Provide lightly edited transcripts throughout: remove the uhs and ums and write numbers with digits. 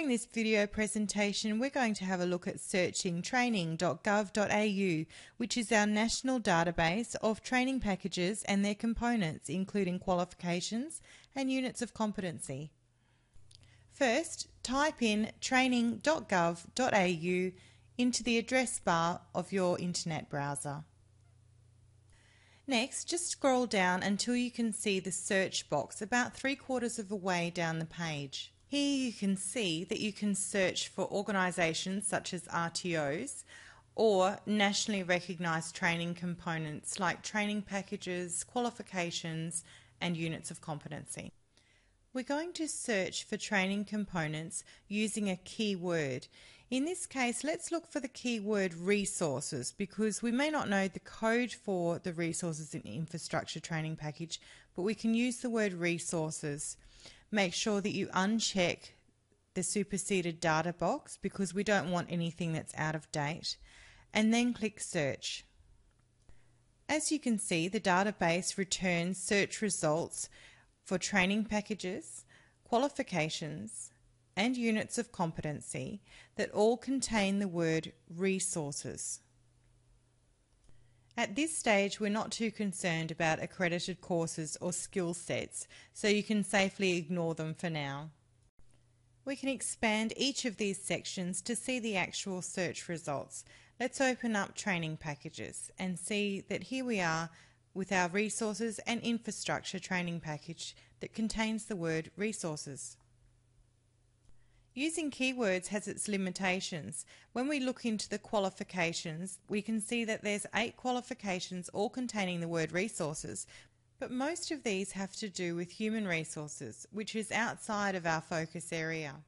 During this video presentation, we're going to have a look at searching Training.gov.au, which is our national database of training packages and their components, including qualifications and units of competency. First, type in Training.gov.au into the address bar of your internet browser. Next, just scroll down until you can see the search box about 3/4 of the way down the page. Here you can see that you can search for organisations such as RTOs or nationally recognised training components like training packages, qualifications and units of competency. We're going to search for training components using a keyword. In this case, let's look for the keyword resources because we may not know the code for the resources in infrastructure training package, but we can use the word resources. Make sure that you uncheck the superseded data box because we don't want anything that's out of date, and then click search. As you can see, the database returns search results for training packages, qualifications and units of competency that all contain the word resources. At this stage, we're not too concerned about accredited courses or skill sets, so you can safely ignore them for now. We can expand each of these sections to see the actual search results. Let's open up training packages and see that here we are with our resources and infrastructure training package that contains the word resources. Using keywords has its limitations. When we look into the qualifications, we can see that there's 8 qualifications all containing the word resources, but most of these have to do with human resources, which is outside of our focus area.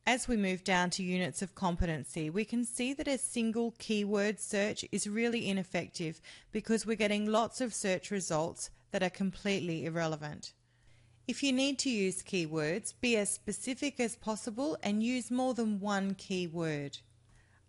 As we move down to units of competency, we can see that a single keyword search is really ineffective because we're getting lots of search results that are completely irrelevant. If you need to use keywords, be as specific as possible and use more than one keyword.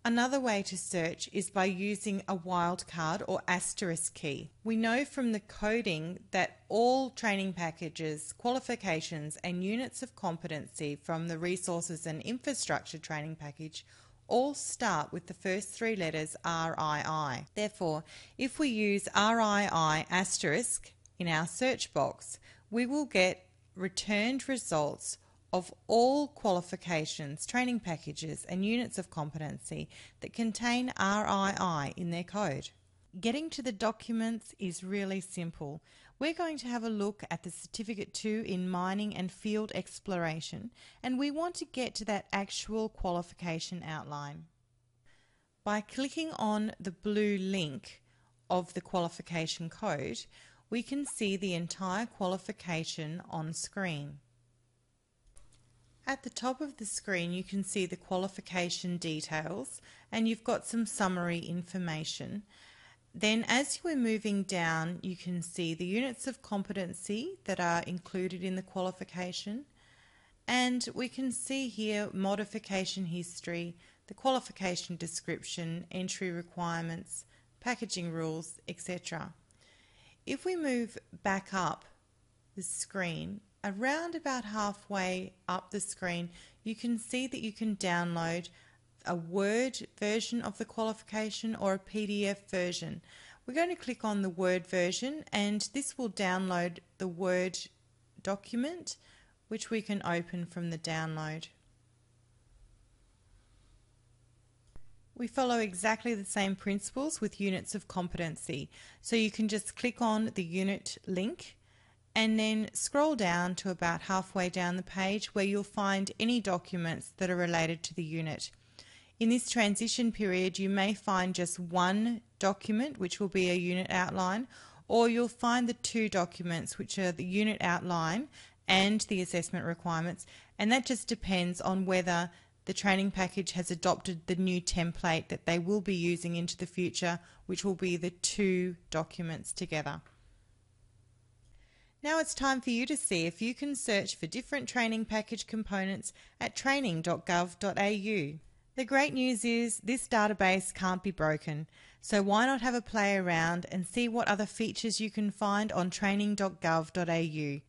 Another way to search is by using a wildcard or asterisk key. We know from the coding that all training packages, qualifications and units of competency from the resources and infrastructure training package all start with the first 3 letters RII. Therefore, if we use RII asterisk in our search box, we will get returned results of all qualifications, training packages and units of competency that contain RII in their code. Getting to the documents is really simple. We're going to have a look at the Certificate 2 in Mining and Field Exploration, and we want to get to that actual qualification outline. By clicking on the blue link of the qualification code, we can see the entire qualification on screen. At the top of the screen you can see the qualification details and you've got some summary information. Then as you are moving down you can see the units of competency that are included in the qualification, and we can see here modification history, the qualification description, entry requirements, packaging rules, etc. If we move back up the screen, around about halfway up the screen, you can see that you can download a Word version of the qualification or a PDF version. We're going to click on the Word version and this will download the Word document, which we can open from the download. We follow exactly the same principles with units of competency. So you can just click on the unit link and then scroll down to about halfway down the page where you'll find any documents that are related to the unit. In this transition period you may find just one document which will be a unit outline, or you'll find the 2 documents which are the unit outline and the assessment requirements, and that just depends on whether the training package has adopted the new template that they will be using into the future, which will be the 2 documents together. Now it's time for you to see if you can search for different training package components at Training.gov.au. The great news is this database can't be broken, so why not have a play around and see what other features you can find on Training.gov.au.